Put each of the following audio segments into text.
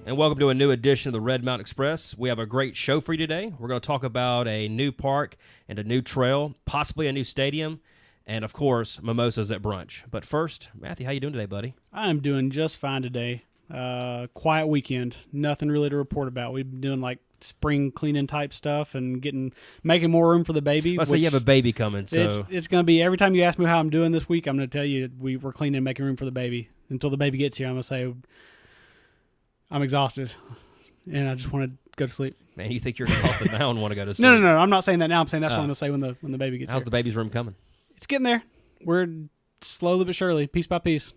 And welcome to a new edition of the Red Mountain Express. We have a great show for you today. We're going to talk about a new park and a new trail, possibly a new stadium, and, of course, mimosas at brunch. But first, Matthew, how you doing today, buddy? I'm doing just fine today. Quiet weekend. Nothing really to report about. We've been doing, spring cleaning type stuff and making more room for the baby. So you have a baby coming, so... It's going to be, every time you ask me how I'm doing this week, I'm going to tell you we're cleaning and making room for the baby. Until the baby gets here, I'm going to say... I'm exhausted, and I just want to go to sleep. Man, you think you're exhausted now and want to go to sleep? No. I'm not saying that now. I'm saying that's what I'm going to say when the baby gets here. How's the baby's room coming? It's getting there. We're slowly but surely, piece by piece.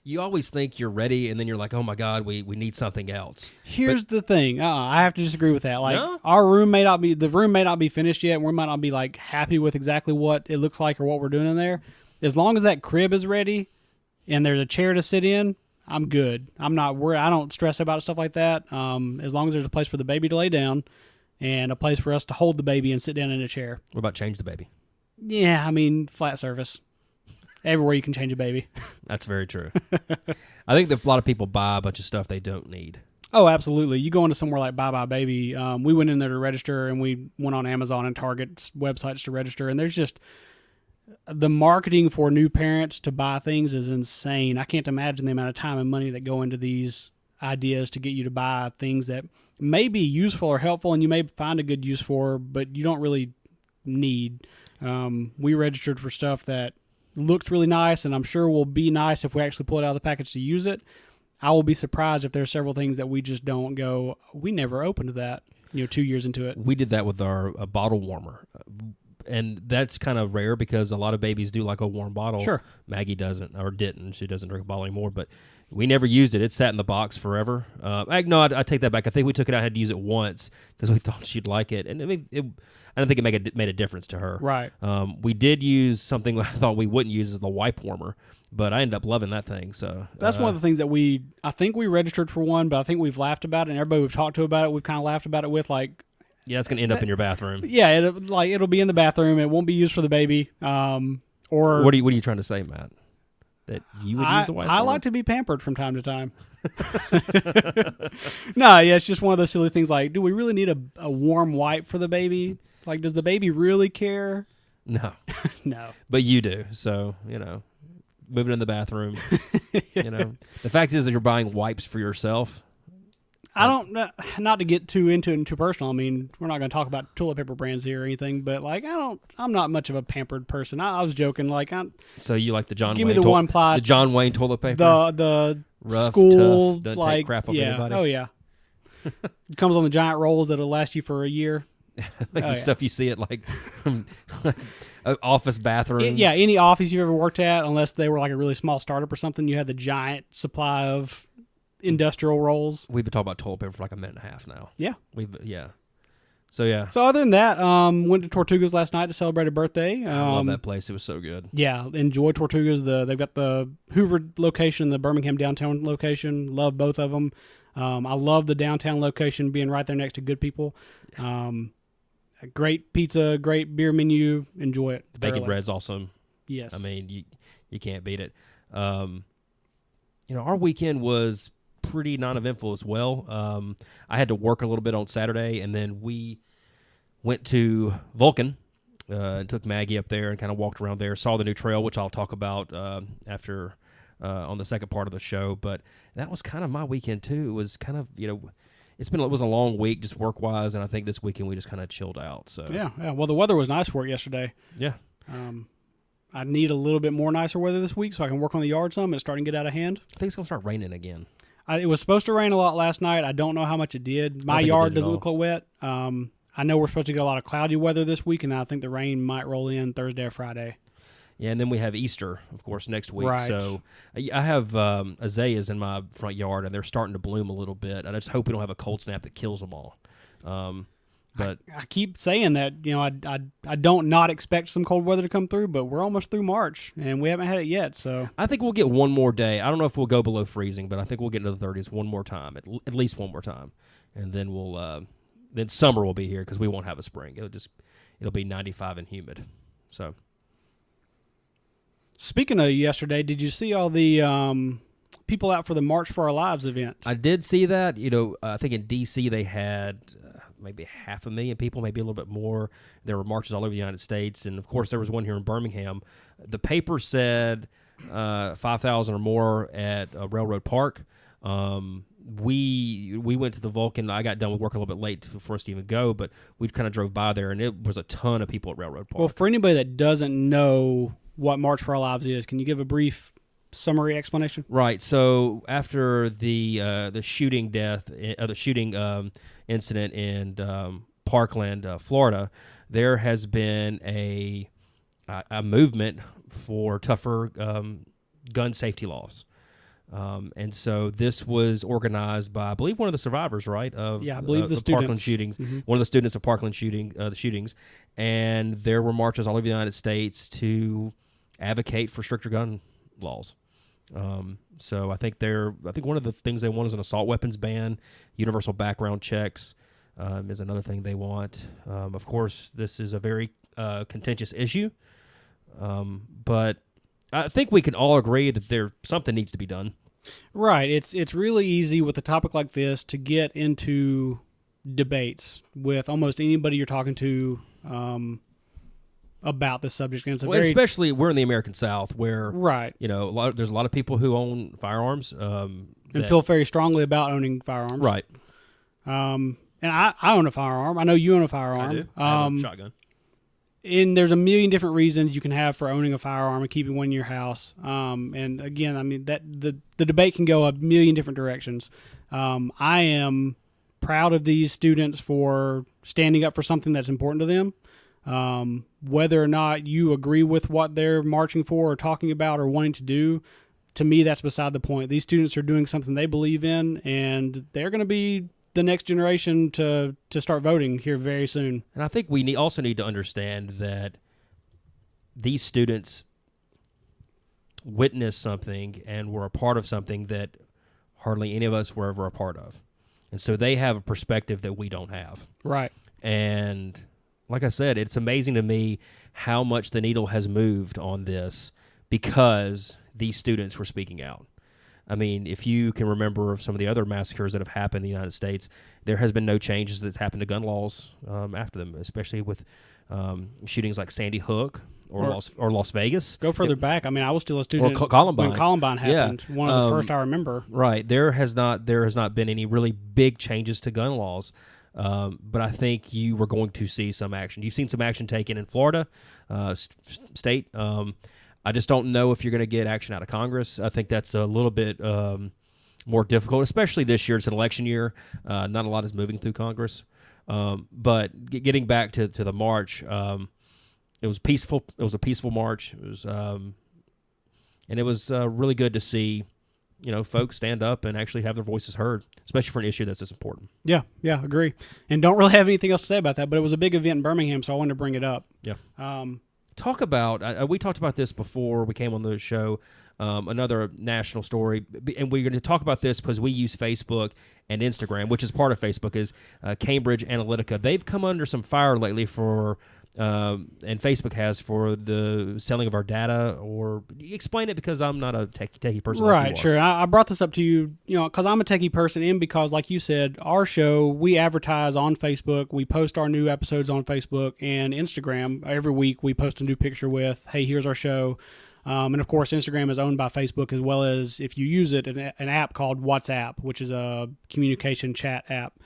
You always think you're ready, and then you're like, oh, my God, we need something else. Here's the thing. I have to disagree with that. No? Our room may not be finished yet, and we might not be, happy with exactly what it looks like or what we're doing in there. As long as that crib is ready and there's a chair to sit in, I'm good. I'm not worried. I don't stress about stuff like that. As long as there's a place for the baby to lay down and a place for us to hold the baby and sit down in a chair. What about change the baby? Yeah, flat surface. Everywhere you can change a baby. That's very true. I think that a lot of people buy a bunch of stuff they don't need. Oh, absolutely. You go into somewhere like Bye Bye Baby. We went in there to register, and we went on Amazon and Target's websites to register, and there's just... the marketing for new parents to buy things is insane. I can't imagine the amount of time and money that go into these ideas to get you to buy things that may be useful or helpful, and you may find a good use for, but you don't really need. We registered for stuff that looked really nice, and I'm sure will be nice if we actually pull it out of the package to use it. I will be surprised if there are several things that we just don't go, we never opened that, 2 years into it. We did that with our bottle warmer. And that's kind of rare because a lot of babies do like a warm bottle. Sure. Maggie doesn't, or didn't. She doesn't drink a bottle anymore. But we never used it. It sat in the box forever. I take that back. I think we took it out and had to use it once because we thought she'd like it. And I don't think it made a difference to her. Right. We did use something I thought we wouldn't use, is the wipe warmer. But I ended up loving that thing. So that's one of the things that I think we registered for one, but I think we've laughed about it. And everybody we've talked to about it, we've kind of laughed about it with yeah, it's going to end up in your bathroom. Yeah, it'll be in the bathroom. It won't be used for the baby. Or what are you trying to say, Matt? That you would use the wipe? I like to be pampered from time to time. No, yeah, it's just one of those silly things. Do we really need a warm wipe for the baby? Does the baby really care? No, no. But you do. So moving in the bathroom. The fact is that you're buying wipes for yourself. I don't, not to get too into it and too personal. We're not going to talk about toilet paper brands here or anything, but I'm not much of a pampered person. I was joking. So you like the John give Wayne? Me the one ply. The John Wayne toilet paper? The rough, school, tough, doesn't take crap off anybody? Oh yeah. It comes on the giant rolls that'll last you for a year. The stuff you see at office bathrooms. Yeah, any office you've ever worked at, unless they were a really small startup or something, you had the giant supply of industrial rolls. We've been talking about toilet paper for a minute and a half now. Yeah. So, yeah. So, other than that, went to Tortugas last night to celebrate a birthday. I love that place. It was so good. Yeah, enjoy Tortugas. They've got the Hoover location, the Birmingham downtown location. Love both of them. I love the downtown location being right there next to good people. Great pizza, great beer menu. Enjoy it. The bacon bread's awesome. Yes. You can't beat it. Our weekend was pretty non-eventful as well. I had to work a little bit on Saturday, and then we went to Vulcan and took Maggie up there and kind of walked around there, saw the new trail, which I'll talk about after on the second part of the show. But that was kind of my weekend too. It was kind of, it was a long week just work-wise, and I think this weekend we just kind of chilled out. So yeah. Well, the weather was nice for it yesterday. Yeah. I need a little bit more nicer weather this week so I can work on the yard some. It's starting to get out of hand. I think it's going to start raining again. It was supposed to rain a lot last night. I don't know how much it did. My yard doesn't look wet. I know we're supposed to get a lot of cloudy weather this week, and I think the rain might roll in Thursday or Friday. Yeah, and then we have Easter, of course, next week. Right. So I have azaleas in my front yard, and they're starting to bloom a little bit. I just hope we don't have a cold snap that kills them all. But I keep saying that, I don't not expect some cold weather to come through, but we're almost through March, and we haven't had it yet. So I think we'll get one more day. I don't know if we'll go below freezing, but I think we'll get into the 30s one more time, at least one more time, and then then summer will be here because we won't have a spring. It'll be 95 and humid. So speaking of yesterday, did you see all the people out for the March for Our Lives event. I did see that. I think in D.C. they had maybe 500,000 people, maybe a little bit more. There were marches all over the United States, and of course there was one here in Birmingham. The paper said 5,000 or more at Railroad Park. We went to the Vulcan. I got done with work a little bit late for us to even go, but we kind of drove by there, and it was a ton of people at Railroad Park. Well, for anybody that doesn't know what March for Our Lives is, can you give a brief summary explanation? Right. So after the shooting incident in Parkland, Florida, there has been a movement for tougher gun safety laws. And so this was organized by, I believe, one of the survivors, right? I believe the Parkland students. shootings. Mm-hmm. One of the students of Parkland the shootings. And there were marches all over the United States to advocate for stricter gun laws. So I think one of the things they want is an assault weapons ban. Universal background checks is another thing they want. Of course, this is a very contentious issue. But I think we can all agree that something needs to be done. Right. It's really easy with a topic like this to get into debates with almost anybody you're talking to about this subject. And especially we're in the American South, where right. There's a lot of people who own firearms and feel very strongly about owning firearms. Right. And I own a firearm. I know you own a firearm. I do. I have a shotgun. And there's a million different reasons you can have for owning a firearm and keeping one in your house. And again, I mean that the debate can go a million different directions. I am proud of these students for standing up for something that's important to them. Whether or not you agree with what they're marching for or talking about or wanting to do, to me, that's beside the point. These students are doing something they believe in, and they're going to be the next generation to start voting here very soon. And I think we also need to understand that these students witnessed something and were a part of something that hardly any of us were ever a part of. And so they have a perspective that we don't have. Right. And like I said, it's amazing to me how much the needle has moved on this because these students were speaking out. I mean, if you can remember some of the other massacres that have happened in the United States, there has been no changes that's happened to gun laws after them, especially with shootings like Sandy Hook or Las Vegas. Go further back. I mean, I was still a student or Columbine. when Columbine happened. Yeah. One of the first I remember. Right. There has not been any really big changes to gun laws. But I think you were going to see some action. You've seen some action taken in Florida state. I just don't know if you're going to get action out of Congress. I think that's a little bit more difficult, especially this year. It's an election year. Not a lot is moving through Congress. But getting back to the march, it was peaceful. It was a peaceful march. It was, and it was really good to see, folks stand up and actually have their voices heard, especially for an issue that's this important. Yeah, agree. And don't really have anything else to say about that, but it was a big event in Birmingham, so I wanted to bring it up. Yeah. Talk about, we talked about this before we came on the show, another national story, and we're going to talk about this because we use Facebook and Instagram, which is part of Facebook, is Cambridge Analytica. They've come under some fire lately for, and Facebook has, for the selling of our data. Or explain it, because I'm not a techie person. Right, like you are. sure. I brought this up to you, because I'm a techie person, and because, like you said, our show, we advertise on Facebook. We post our new episodes on Facebook and Instagram. Every week we post a new picture with, hey, here's our show. And of course, Instagram is owned by Facebook, as well as, if you use it, an app called WhatsApp, which is a communication chat app.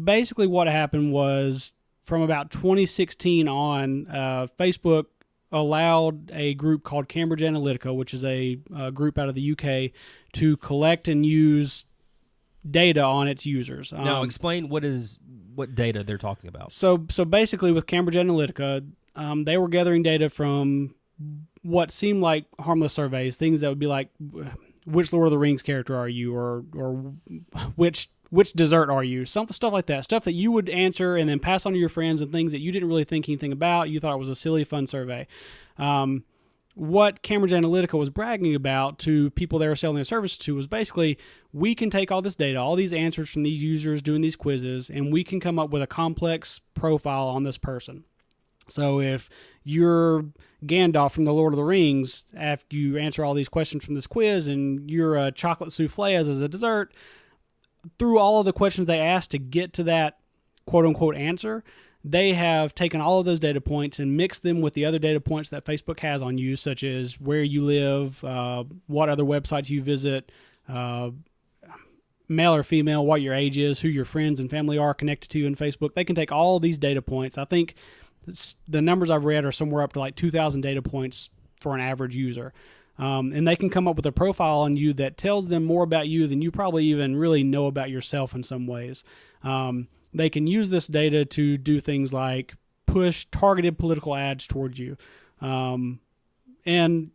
Basically what happened was, from about 2016 on, Facebook allowed a group called Cambridge Analytica, which is a group out of the UK, to collect and use data on its users. Now, explain what data they're talking about. So basically, with Cambridge Analytica, they were gathering data from what seemed like harmless surveys, things that would be like, which Lord of the Rings character are you, or which dessert are you? Stuff like that. Stuff that you would answer and then pass on to your friends, and things that you didn't really think anything about. You thought it was a silly, fun survey. What Cambridge Analytica was bragging about to people they were selling their services to was basically, we can take all this data, all these answers from these users doing these quizzes, and we can come up with a complex profile on this person. So if you're Gandalf from the Lord of the Rings, after you answer all these questions from this quiz, and you're a chocolate souffle as a dessert, through all of the questions they asked to get to that quote-unquote answer, they have taken all of those data points and mixed them with the other data points that Facebook has on you, such as where you live, what other websites you visit, male or female, what your age is, who your friends and family are connected to in Facebook. They can take all these data points. I think the numbers I've read are somewhere up to like 2,000 data points for an average user. And they can come up with a profile on you that tells them more about you than you probably even really know about yourself in some ways. They can use this data to do things like push targeted political ads towards you. And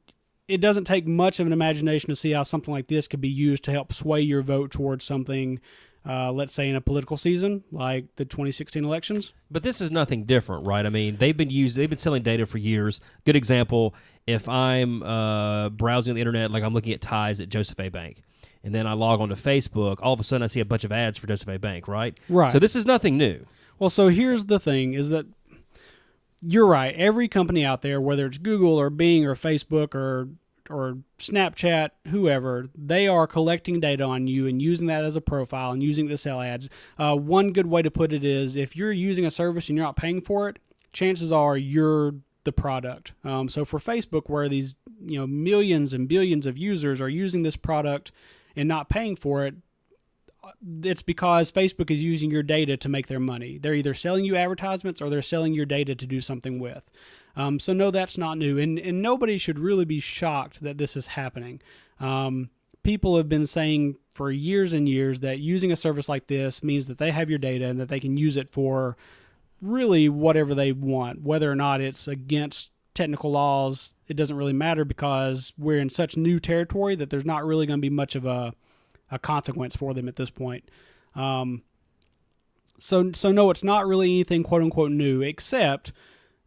it doesn't take much of an imagination to see how something like this could be used to help sway your vote towards something, let's say in a political season like the 2016 elections. But this is nothing different, right? I mean, they've been selling data for years. Good example, if I'm browsing the internet, like I'm looking at ties at Joseph A. Bank, and then I log on to Facebook, all of a sudden I see a bunch of ads for Joseph A. Bank, right? Right. So this is nothing new. Well, so here's the thing, is that you're right. Every company out there, whether it's Google or Bing or Facebook or Snapchat, whoever, they are collecting data on you and using that as a profile and using it to sell ads. One good way to put it is if you're using a service and you're not paying for it, chances are you're the product. So for Facebook, where these millions and billions of users are using this product and not paying for it, it's because Facebook is using your data to make their money. They're either selling you advertisements or they're selling your data to do something with. So no, that's not new. And nobody should really be shocked that this is happening. People have been saying for years and years that using a service like this means that they have your data and that they can use it for really whatever they want. Whether or not it's against technical laws, it doesn't really matter, because we're in such new territory that there's not really going to be much of a consequence for them at this point. So no, it's not really anything quote unquote new, except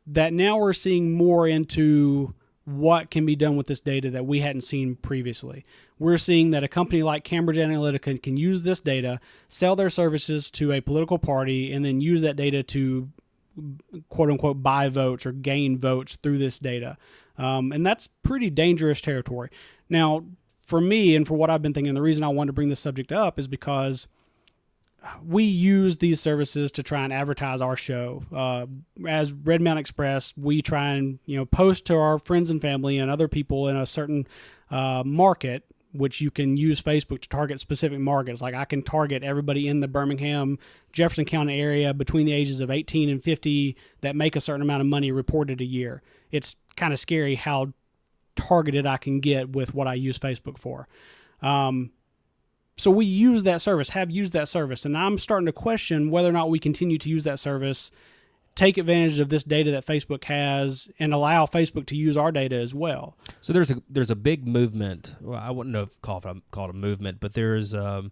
that now we're seeing more into what can be done with this data that we hadn't seen previously. We're seeing that a company like Cambridge Analytica can use this data, sell their services to a political party, and then use that data to quote unquote buy votes or gain votes through this data. And that's pretty dangerous territory. Now, for me and for what I've been thinking, the reason I wanted to bring this subject up is because we use these services to try and advertise our show. As Red Mountain Express, we try and post to our friends and family and other people in a certain market, which you can use Facebook to target specific markets. Like I can target everybody in the Birmingham, Jefferson County area between the ages of 18 and 50 that make a certain amount of money reported a year. It's kind of scary how targeted I can get with what I use Facebook for. So we use that service, have used that service, and I'm starting to question whether or not we continue to use that service, take advantage of this data that Facebook has, and allow Facebook to use our data as well. So there's a big movement. Well, I wouldn't know if call it a movement, but there's a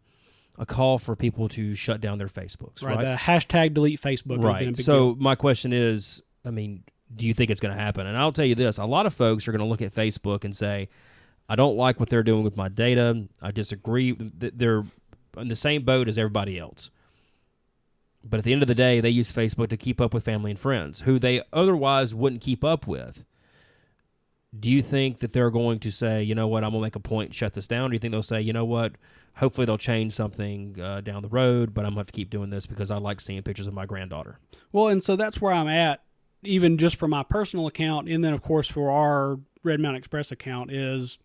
call for people to shut down their Facebooks, right? The hashtag delete Facebook. Right. So my question is, do you think it's going to happen? And I'll tell you this, a lot of folks are going to look at Facebook and say, I don't like what they're doing with my data. I disagree. They're in the same boat as everybody else. But at the end of the day, they use Facebook to keep up with family and friends who they otherwise wouldn't keep up with. Do you think that they're going to say, you know what, I'm going to make a point and shut this down? Or do you think they'll say, you know what, hopefully they'll change something down the road, but I'm going to have to keep doing this because I like seeing pictures of my granddaughter? Well, and so that's where I'm at, even just for my personal account, and then, of course, for our Red Mountain Express account is...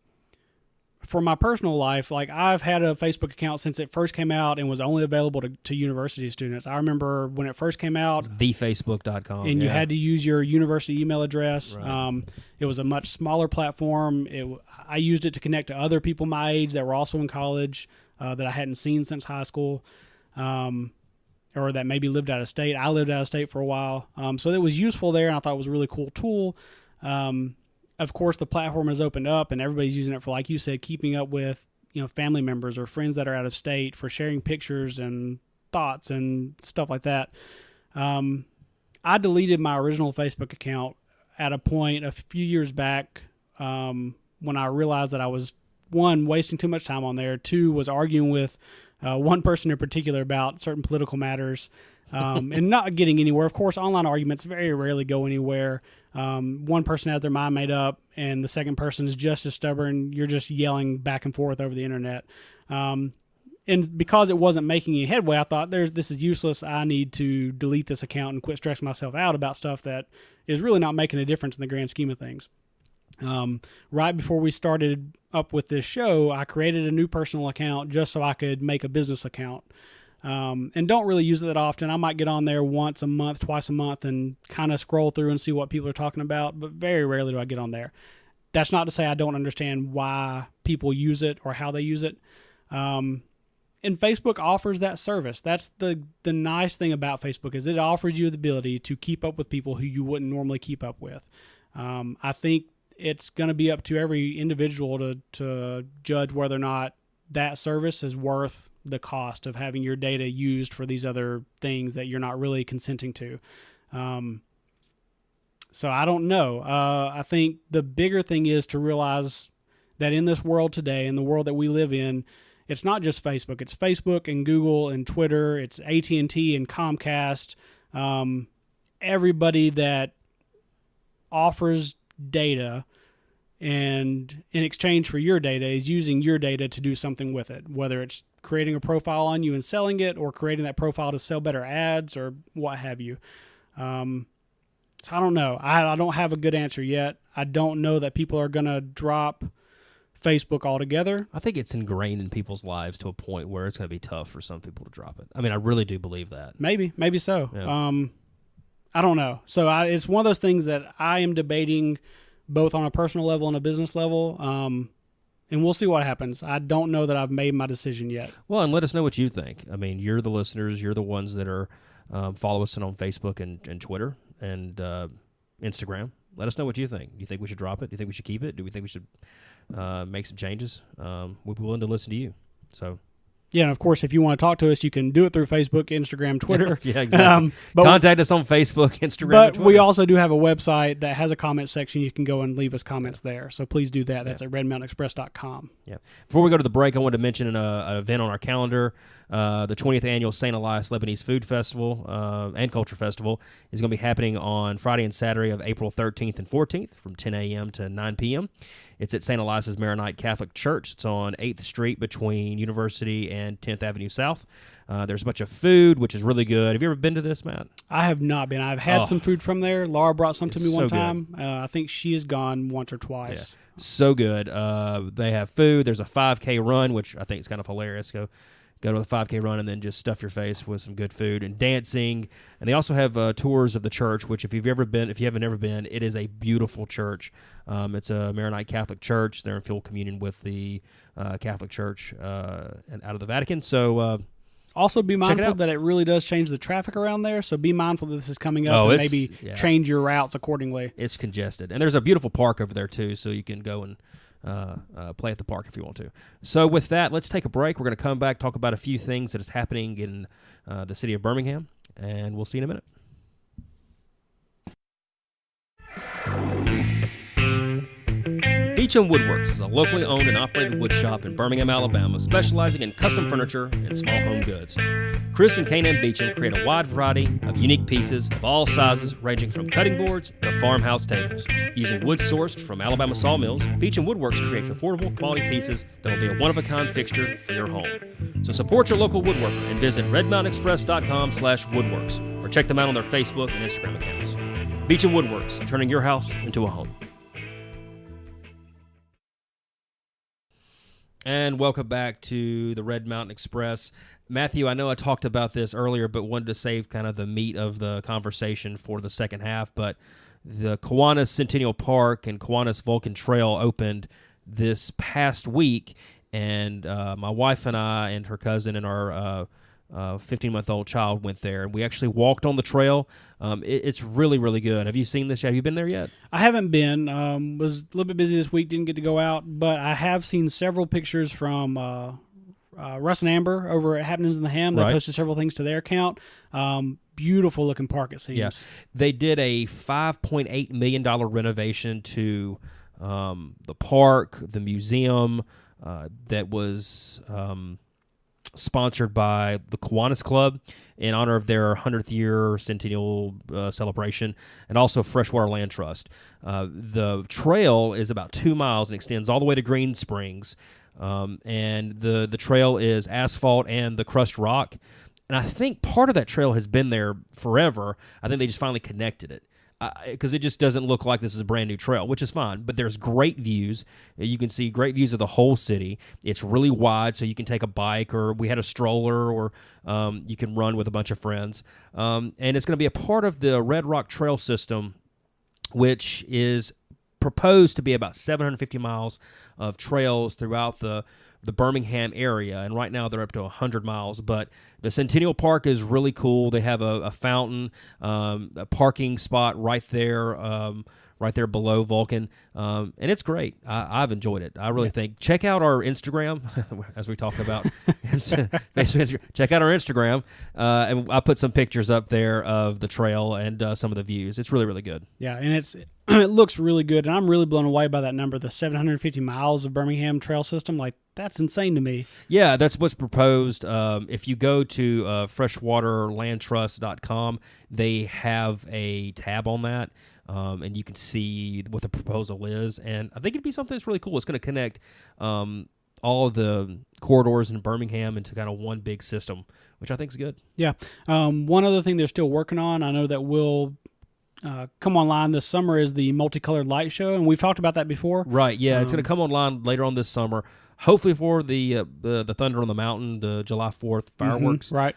For my personal life, like I've had a Facebook account since it first came out and was only available to university students. I remember when it first came out, thefacebook.com, and you had to use your university email address. Right. It was a much smaller platform. I used it to connect to other people my age that were also in college that I hadn't seen since high school, or that maybe lived out of state. I lived out of state for a while, so it was useful there, and I thought it was a really cool tool. Of course, the platform has opened up, and everybody's using it for, like you said, keeping up with family members or friends that are out of state, for sharing pictures and thoughts and stuff like that. I deleted my original Facebook account at a point a few years back when I realized that I was, one, wasting too much time on there, two, was arguing with one person in particular about certain political matters. and not getting anywhere. Of course, online arguments very rarely go anywhere. One person has their mind made up, and the second person is just as stubborn. You're just yelling back and forth over the internet. And because it wasn't making any headway, I thought, this is useless. I need to delete this account and quit stressing myself out about stuff that is really not making a difference in the grand scheme of things. Right before we started up with this show, I created a new personal account just so I could make a business account. And don't really use it that often. I might get on there once a month, twice a month, and kind of scroll through and see what people are talking about, but very rarely do I get on there. That's not to say I don't understand why people use it or how they use it. And Facebook offers that service. That's the nice thing about Facebook, is it offers you the ability to keep up with people who you wouldn't normally keep up with. I think it's going to be up to every individual to judge whether or not that service is worth the cost of having your data used for these other things that you're not really consenting to. So I don't know. I think the bigger thing is to realize that in this world today, in the world that we live in, it's not just Facebook. It's Facebook and Google and Twitter. It's AT&T and Comcast. Everybody that offers data and in exchange for your data is using your data to do something with it, whether it's creating a profile on you and selling it, or creating that profile to sell better ads, or what have you. So I don't know. I don't have a good answer yet. I don't know that people are going to drop Facebook altogether. I think it's ingrained in people's lives to a point where it's going to be tough for some people to drop it. I mean, I really do believe that. Maybe so. Yeah. I don't know. So it's one of those things that I am debating both on a personal level and a business level. And we'll see what happens. I don't know that I've made my decision yet. Well, and let us know what you think. I mean, you're the listeners. You're the ones that are follow us on Facebook and Twitter and Instagram. Let us know what you think. Do you think we should drop it? Do you think we should keep it? Do we think we should make some changes? We'll be willing to listen to you. So, yeah, and of course, if you want to talk to us, you can do it through Facebook, Instagram, Twitter. Yeah, exactly. Contact us on Facebook, Instagram, but and Twitter. We also do have a website that has a comment section. You can go and leave us comments there. So please do that. That's at redmountainexpress.com. Yeah. Before we go to the break, I wanted to mention an event on our calendar. The 20th annual St. Elias Lebanese Food Festival and Culture Festival is going to be happening on Friday and Saturday of April 13th and 14th from 10 a.m. to 9 p.m. It's at St. Elias Maronite Catholic Church. It's on 8th Street between University and 10th Avenue South. There's a bunch of food, which is really good. Have you ever been to this, Matt? I have not been. I've had some food from there. Laura brought some to me one so time. I think she has gone once or twice. Yeah. So good. They have food. There's a 5K run, which I think is kind of hilarious. Go to the 5K run and then just stuff your face with some good food and dancing. And they also have tours of the church, which if you haven't ever been, it is a beautiful church. It's a Maronite Catholic church. They're in full communion with the Catholic Church and out of the Vatican. So also be mindful that it really does change the traffic around there. So be mindful that this is coming up and maybe change your routes accordingly. It's congested. And there's a beautiful park over there too, so you can go and play at the park if you want to. So with that, let's take a break. We're going to come back, talk about a few things that is happening in the city of Birmingham, and we'll see you in a minute. Beecham Woodworks is a locally owned and operated wood shop in Birmingham, Alabama, specializing in custom furniture and small home goods. Chris and Kanan Beecham create a wide variety of unique pieces of all sizes, ranging from cutting boards to farmhouse tables. Using wood sourced from Alabama sawmills, Beecham Woodworks creates affordable quality pieces that will be a one-of-a-kind fixture for your home. So support your local woodworker and visit redmountainexpress.com/woodworks or check them out on their Facebook and Instagram accounts. Beecham Woodworks, turning your house into a home. And welcome back to the Red Mountain Express. Matthew, I know I talked about this earlier, but wanted to save kind of the meat of the conversation for the second half. But the Kiwanis Centennial Park and Kiwanis Vulcan Trail opened this past week, and my wife and I and her cousin and our 15-month-old child went there, and we actually walked on the trail. It's really, really good. Have you seen this yet? Have you been there yet? I haven't been. Was a little bit busy this week, didn't get to go out, but I have seen several pictures from Russ and Amber over at Happenings in the Ham. They posted several things to their account. Beautiful looking park, it seems. Yeah. They did a $5.8 million renovation to the park, the museum that was sponsored by the Kiwanis Club in honor of their 100th year centennial celebration, and also Freshwater Land Trust. The trail is about 2 miles and extends all the way to Green Springs, and the trail is asphalt and the crushed rock. And I think part of that trail has been there forever. I think they just finally connected it. Because it just doesn't look like this is a brand new trail, which is fine. But there's great views. You can see great views of the whole city. It's really wide, so you can take a bike, or we had a stroller, or you can run with a bunch of friends. And it's going to be a part of the Red Rock Trail system, which is proposed to be about 750 miles of trails throughout the Birmingham area, and right now they're up to 100 miles. But the Centennial Park is really cool. They have a fountain, a parking spot right there below Vulcan, and it's great. I've enjoyed it. I really think. Check out our Instagram, as we talk about. Check out our Instagram, and I put some pictures up there of the trail and some of the views. It's really, really good. Yeah, and it looks really good, and I'm really blown away by that number, the 750 miles of Birmingham trail system. Like, that's insane to me. Yeah, that's what's proposed. If you go to freshwaterlandtrust.com, they have a tab on that, and you can see what the proposal is. And I think it'd be something that's really cool. It's going to connect all of the corridors in Birmingham into kind of one big system, which I think is good. Yeah. One other thing they're still working on, I know that will come online this summer, is the multicolored light show, and we've talked about that before. Right, yeah. It's going to come online later on this summer, hopefully for the Thunder on the Mountain, the July 4th fireworks. Mm-hmm, right.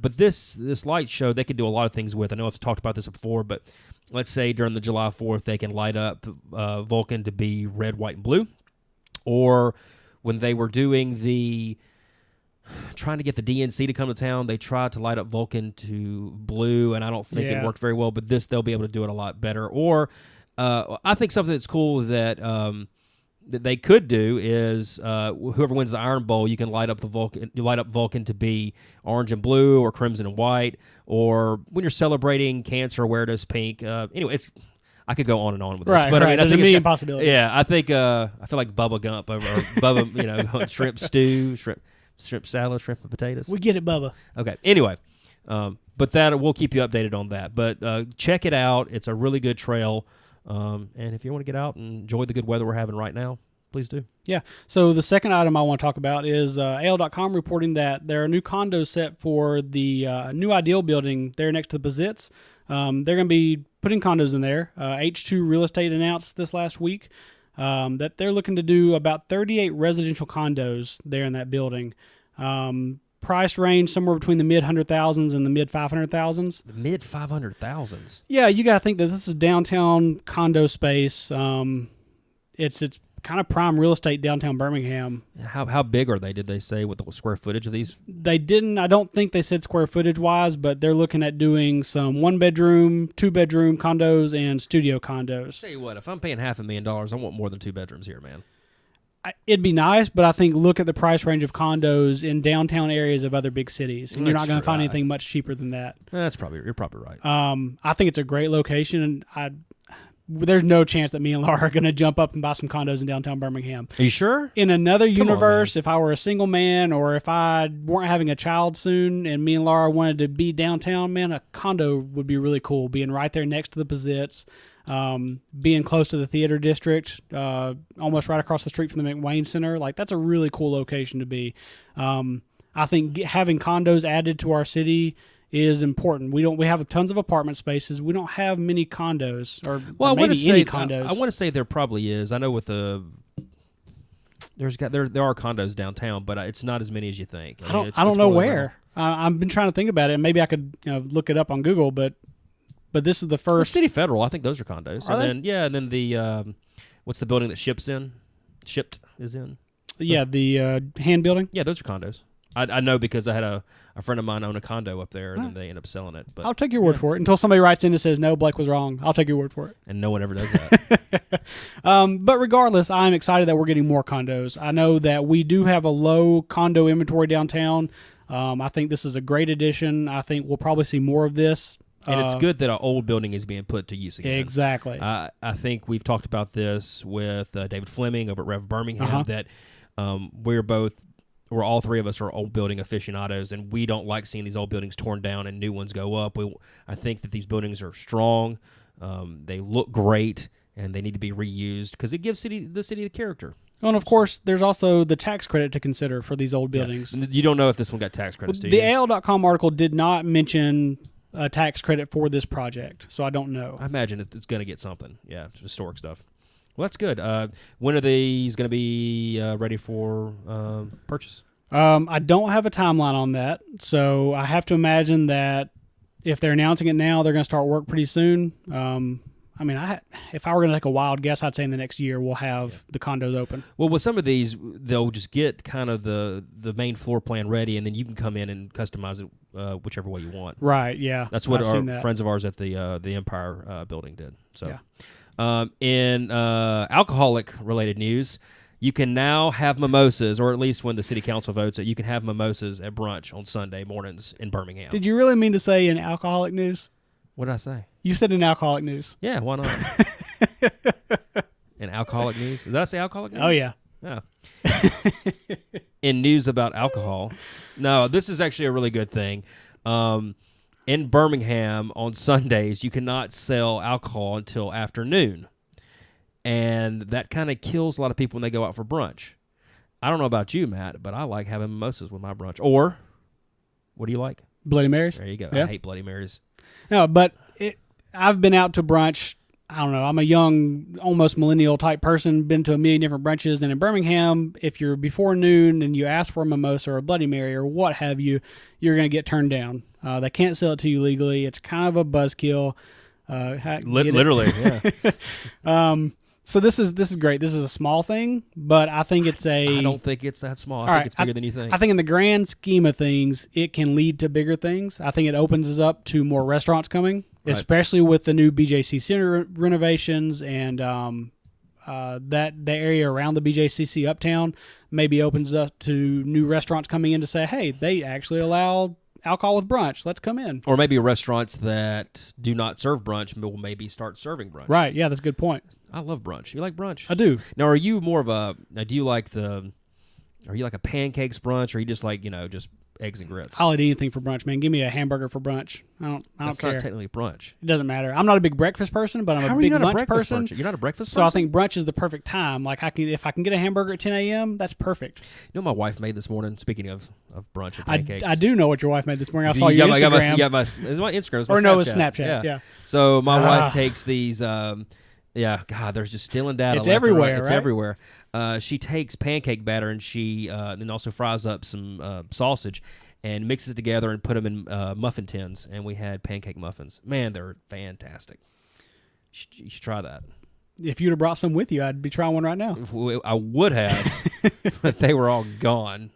But this light show, they could do a lot of things with. I know I've talked about this before, but let's say during the July 4th, they can light up Vulcan to be red, white, and blue. Or when they were doing trying to get the DNC to come to town, they tried to light up Vulcan to blue, and I don't think it worked very well. But they'll be able to do it a lot better. Or I think something that's cool that they could do is whoever wins the Iron Bowl, you can light up Vulcan to be orange and blue, or crimson and white, or when you're celebrating cancer, wear it as pink. Anyway, I could go on and on with this, but I mean, there's a million possibilities. Yeah, I think I feel like Bubba Gump or Bubba, shrimp stew, shrimp salad, shrimp and potatoes. We get it, Bubba. Okay. Anyway, but we'll keep you updated on that. But check it out. It's a really good trail. And if you want to get out and enjoy the good weather we're having right now, please do. Yeah. So the second item I want to talk about is AL.com reporting that there are new condos set for the New Ideal building there next to the Pizitz. They're going to be putting condos in there. H2 Real Estate announced this last week that they're looking to do about 38 residential condos there in that building. Price range somewhere between the mid-100,000s and the mid-500,000s. The mid-500,000s? Yeah, you got to think that this is downtown condo space. It's kind of prime real estate downtown Birmingham. How big are they, did they say, with the square footage of these? They didn't. I don't think they said square footage-wise, but they're looking at doing some one-bedroom, two-bedroom condos and studio condos. Tell you what, if I'm paying $500,000, I want more than 2 bedrooms here, man. It'd be nice, but I think look at the price range of condos in downtown areas of other big cities, and you're not going to find anything much cheaper than that. You're probably right. I think it's a great location, and there's no chance that me and Laura are going to jump up and buy some condos in downtown Birmingham. Are you sure? In another universe, if I were a single man, or if I weren't having a child soon, and me and Laura wanted to be downtown, man, a condo would be really cool. Being right there next to the Pizitz, being close to the theater district, almost right across the street from the McWayne Center. Like, that's a really cool location to be. I think having condos added to our city is important. We have tons of apartment spaces. We don't have many condos, or maybe any condos. I want to say there probably is. I know with there are condos downtown, but it's not as many as you think. I don't know where. I've been trying to think about it. Maybe I could look it up on Google, but this is the first. Well, City Federal, I think those are condos. Are they? And then the what's the building that Shipped is in? Yeah, the hand building. Yeah, those are condos. I know because I had a friend of mine own a condo up there, and then they end up selling it. But I'll take your word for it until somebody writes in and says, no, Blake was wrong. I'll take your word for it. And no one ever does that. But regardless, I'm excited that we're getting more condos. I know that we do have a low condo inventory downtown. I think this is a great addition. I think we'll probably see more of this. And it's good that our old building is being put to use again. Exactly. I think we've talked about this with David Fleming over at Rev Birmingham, that all three of us are old building aficionados, and we don't like seeing these old buildings torn down and new ones go up. I think that these buildings are strong. They look great, and they need to be reused because it gives the city the character. Well, and of course, there's also the tax credit to consider for these old buildings. Yeah. You don't know if this one got tax credits, do you? The AL.com article did not mention a tax credit for this project, so I don't know. I imagine it's going to get something. Yeah, it's historic stuff. Well, that's good. When are these going to be ready for purchase? I don't have a timeline on that, so I have to imagine that if they're announcing it now, they're going to start work pretty soon. If I were going to take a wild guess, I'd say in the next year we'll have the condos open. Well, with some of these, they'll just get kind of the main floor plan ready, and then you can come in and customize it whichever way you want. Right, yeah. That's what friends of ours at the Empire building did. So, yeah. In alcoholic-related news, you can now have mimosas, or at least when the city council votes it, you can have mimosas at brunch on Sunday mornings in Birmingham. Did you really mean to say in alcoholic news? What did I say? You said in alcoholic news. Yeah, why not? In alcoholic news? Did I say alcoholic news? Oh, yeah. Yeah. In news about alcohol. No, this is actually a really good thing. In Birmingham on Sundays, you cannot sell alcohol until afternoon. And that kind of kills a lot of people when they go out for brunch. I don't know about you, Matt, but I like having mimosas with my brunch. Or, what do you like? Bloody Marys. There you go. Yeah. I hate Bloody Marys. No, but I've been out to brunch. I don't know. I'm a young, almost millennial type person. Been to a million different brunches. And in Birmingham, if you're before noon and you ask for a mimosa or a Bloody Mary or what have you, you're going to get turned down. They can't sell it to you legally. It's kind of a buzzkill. Literally, yeah. So this is great. This is a small thing, but I think it's I don't think it's that small. I think it's bigger than you think. I think in the grand scheme of things, it can lead to bigger things. I think it opens us up to more restaurants coming, right, especially with the new BJCC renovations and the area around the BJCC Uptown maybe opens up to new restaurants coming in to say, hey, they actually allow alcohol with brunch. Let's come in. Or maybe restaurants that do not serve brunch will maybe start serving brunch. Right. Yeah, that's a good point. I love brunch. You like brunch? I do. Now, are you more of a? Do you like are you like a pancakes brunch, or are you just like just eggs and grits? I'll eat anything for brunch, man. Give me a hamburger for brunch. I don't care. That's not technically brunch. It doesn't matter. I'm not a big breakfast person, but I'm a big lunch person. You're not a breakfast person? So I think brunch is the perfect time. Like if I can get a hamburger at 10 a.m., that's perfect. You know what my wife made this morning? Speaking of brunch and pancakes. I do know what your wife made this morning. I saw your Instagram. You got my Instagram. Or no, it was Snapchat. Yeah. So my wife takes these... God, there's just stealing data. It's everywhere, right? It's right? everywhere. She takes pancake batter and she then also fries up some sausage and mixes it together and put them in muffin tins. And we had pancake muffins. Man, they're fantastic. You should try that. If you'd have brought some with you, I'd be trying one right now. I would have, but they were all gone.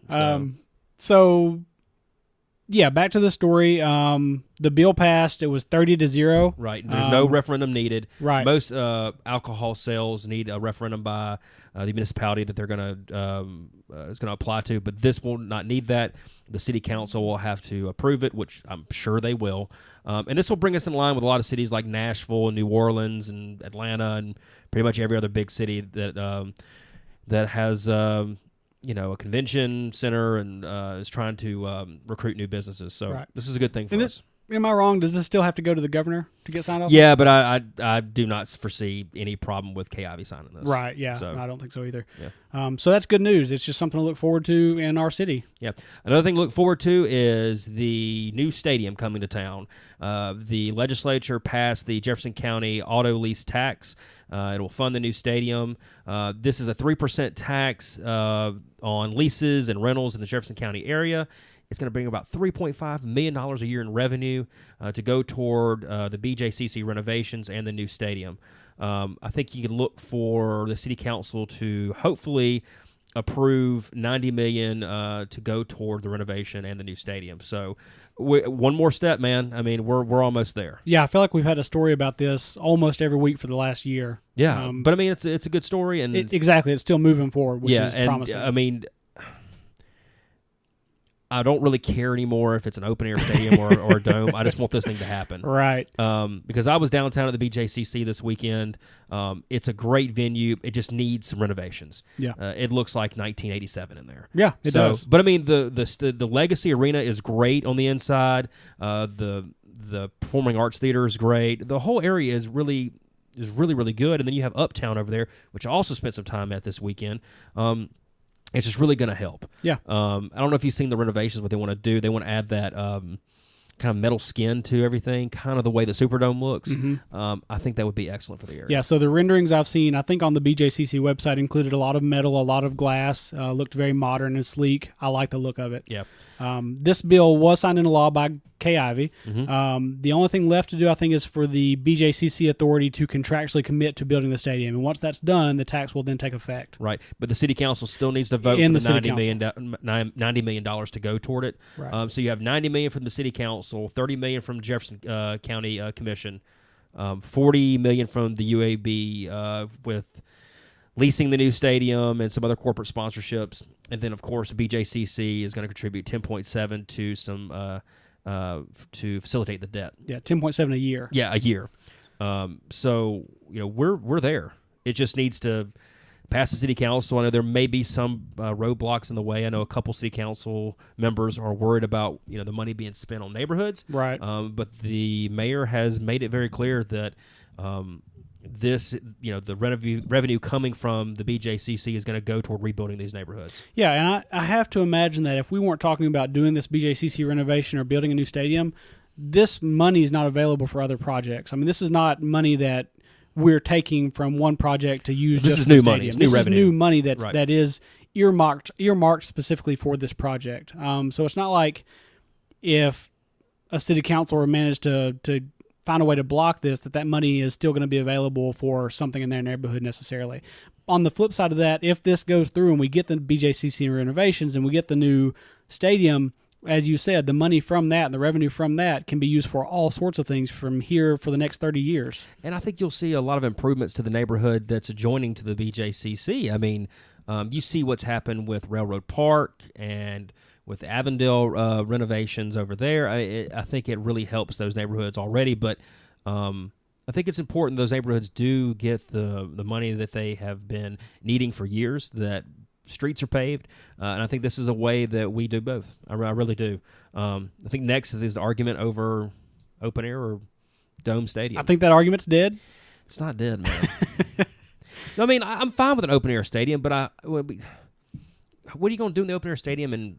So yeah, back to the story. The bill passed. It was 30-0. Right. There's no referendum needed. Right. Most alcohol sales need a referendum by the municipality that they're going to apply to, but this will not need that. The city council will have to approve it, which I'm sure they will. And this will bring us in line with a lot of cities like Nashville and New Orleans and Atlanta and pretty much every other big city that has a convention center and is trying to recruit new businesses. So This is a good thing for us. Am I wrong? Does this still have to go to the governor to get signed off? Yeah, but I do not foresee any problem with KIV signing this. Right, yeah. So, I don't think so either. Yeah. So that's good news. It's just something to look forward to in our city. Yeah. Another thing to look forward to is the new stadium coming to town. The legislature passed the Jefferson County auto lease tax. It will fund the new stadium. This is a 3% tax on leases and rentals in the Jefferson County area. It's going to bring about $3.5 million a year in revenue to go toward the BJCC renovations and the new stadium. I think you can look for the city council to hopefully approve $90 million to go toward the renovation and the new stadium. So one more step, man. I mean, we're almost there. Yeah, I feel like we've had a story about this almost every week for the last year. Yeah, but I mean, it's a good story, and exactly, it's still moving forward, which is promising. I mean, I don't really care anymore if it's an open-air stadium or a dome. I just want this thing to happen. Right. Because I was downtown at the BJCC this weekend. It's a great venue. It just needs some renovations. Yeah. It looks like 1987 in there. Yeah, it does. But, I mean, the Legacy Arena is great on the inside. The Performing Arts Theater is great. The whole area is really, really good. And then you have Uptown over there, which I also spent some time at this weekend. It's just really going to help. Yeah. I don't know if you've seen the renovations, what they want to do. They want to add that kind of metal skin to everything, kind of the way the Superdome looks. Mm-hmm. I think that would be excellent for the area. Yeah, so the renderings I've seen, I think on the BJCC website, included a lot of metal, a lot of glass, looked very modern and sleek. I like the look of it. Yeah. This bill was signed into law by Kay Ivey. Mm-hmm. The only thing left to do, I think, is for the BJCC authority to contractually commit to building the stadium. And once that's done, the tax will then take effect. Right. But the city council still needs to vote for the $90 million to go toward it. Right. So you have $90 million from the city council, $30 million from Jefferson County Commission, $40 million from the UAB with leasing the new stadium and some other corporate sponsorships. And then, of course, the BJCC is going to contribute $10.7 to some to facilitate the debt. Yeah, $10.7 a year. Yeah, a year. So we're there. It just needs to pass the city council. I know there may be some roadblocks in the way. I know a couple city council members are worried about the money being spent on neighborhoods. Right. But the mayor has made it very clear that this, the revenue coming from the BJCC is going to go toward rebuilding these neighborhoods. Yeah, and I have to imagine that if we weren't talking about doing this BJCC renovation or building a new stadium, this money is not available for other projects. I mean, this is not money that we're taking from one project to use this just is for the new stadium. money. It's This new is revenue. new money Right. that is earmarked specifically for this project. So it's not like if a city council managed to find a way to block this, that money is still going to be available for something in their neighborhood necessarily. On the flip side of that, if this goes through and we get the BJCC renovations and we get the new stadium, as you said, the money from that, the revenue from that can be used for all sorts of things from here for the next 30 years. And I think you'll see a lot of improvements to the neighborhood that's adjoining to the BJCC. I mean, you see what's happened with Railroad Park and with Avondale renovations over there. I think it really helps those neighborhoods already, but I think it's important those neighborhoods do get the money that they have been needing for years, that streets are paved, and I think this is a way that we do both. I really do. I think next is the argument over open air or dome stadium. I think that argument's dead. It's not dead, man. So, I mean, I'm fine with an open air stadium, but what are you going to do in the open air stadium in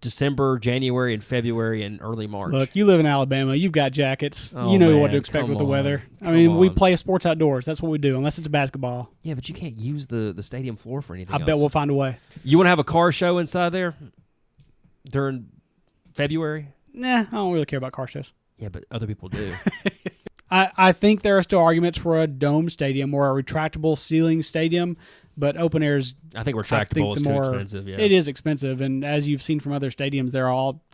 December, January, and February, and early March? Look, you live in Alabama. You've got jackets. Oh, you know man, what to expect come with the on. weather. I Come mean, we on. play sports outdoors. That's what we do, unless it's basketball. Yeah, but you can't use the stadium floor for anything I else. bet we'll find a way. You want to have a car show inside there during February? Nah, I don't really care about car shows. Yeah, but other people do. I think there are still arguments for a dome stadium or a retractable ceiling stadium, but open air's I think retractable is too expensive. Yeah, It is expensive, and as you've seen from other stadiums, there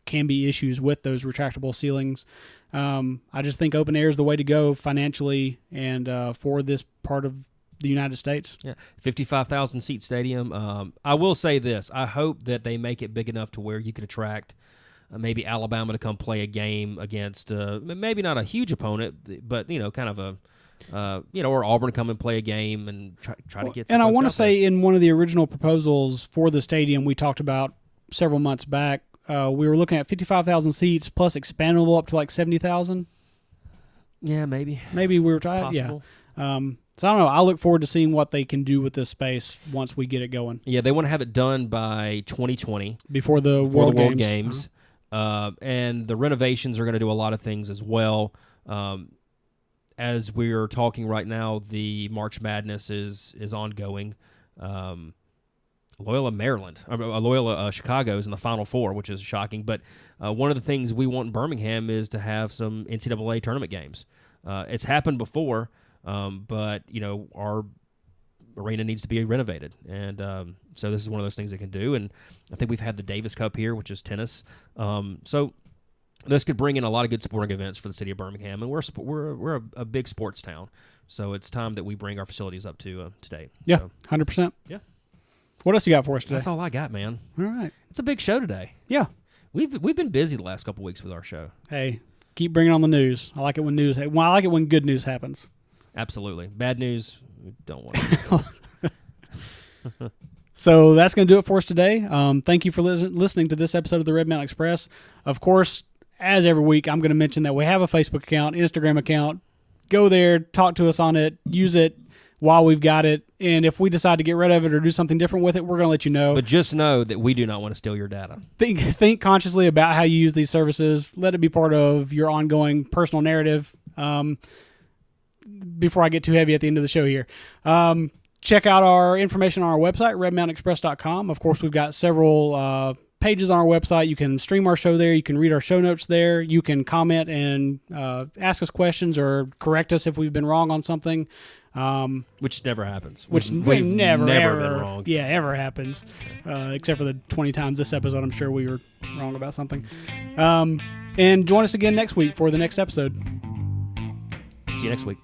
can be issues with those retractable ceilings. I just think open air is the way to go financially and for this part of the United States. Yeah, 55,000 seat stadium. I will say this: I hope that they make it big enough to where you could attract maybe Alabama to come play a game against maybe not a huge opponent, but kind of a. Or Auburn come and play a game and try to get some And I folks want to out there. say in one of the original proposals for the stadium we talked about several months back, we were looking at 55,000 seats plus expandable up to like 70,000. Yeah, maybe. Maybe we were trying. Possible. Yeah. So I don't know. I look forward to seeing what they can do with this space once we get it going. Yeah, they want to have it done by 2020 Before the World Games. And the renovations are going to do a lot of things as well. As we're talking right now, the March Madness is ongoing. Loyola Chicago is in the Final Four, which is shocking. But one of the things we want in Birmingham is to have some NCAA tournament games. It's happened before, but our arena needs to be renovated, and so this is one of those things they can do. And I think we've had the Davis Cup here, which is tennis. So this could bring in a lot of good sporting events for the city of Birmingham, and we're a big sports town, so it's time that we bring our facilities up to date. Yeah, So, 100%. yeah. What else you got for us today? That's all I got, man. All right. It's a big show today. Yeah. We've been busy the last couple weeks with our show. Hey, keep bringing on the news. I like it when I like it when good news happens. Absolutely. Bad news, we don't want to. So that's going to do it for us today. Thank you for listening to this episode of the Red Mountain Express. Of course, as every week, I'm going to mention that we have a Facebook account, Instagram account. Go there, talk to us on it, use it while we've got it. And if we decide to get rid of it or do something different with it, we're going to let you know. But just know that we do not want to steal your data. Think consciously about how you use these services. Let it be part of your ongoing personal narrative. Before I get too heavy at the end of the show here. Check out our information on our website, redmountainexpress.com. Of course, we've got several pages on our website. You can stream our show there. You can read our show notes there. You can comment and ask us questions or correct us if we've been wrong on something. Which never happens. Which we've never ever been wrong. Yeah, ever happens. Except for the 20 times this episode, I'm sure we were wrong about something. And join us again next week for the next episode. See you next week.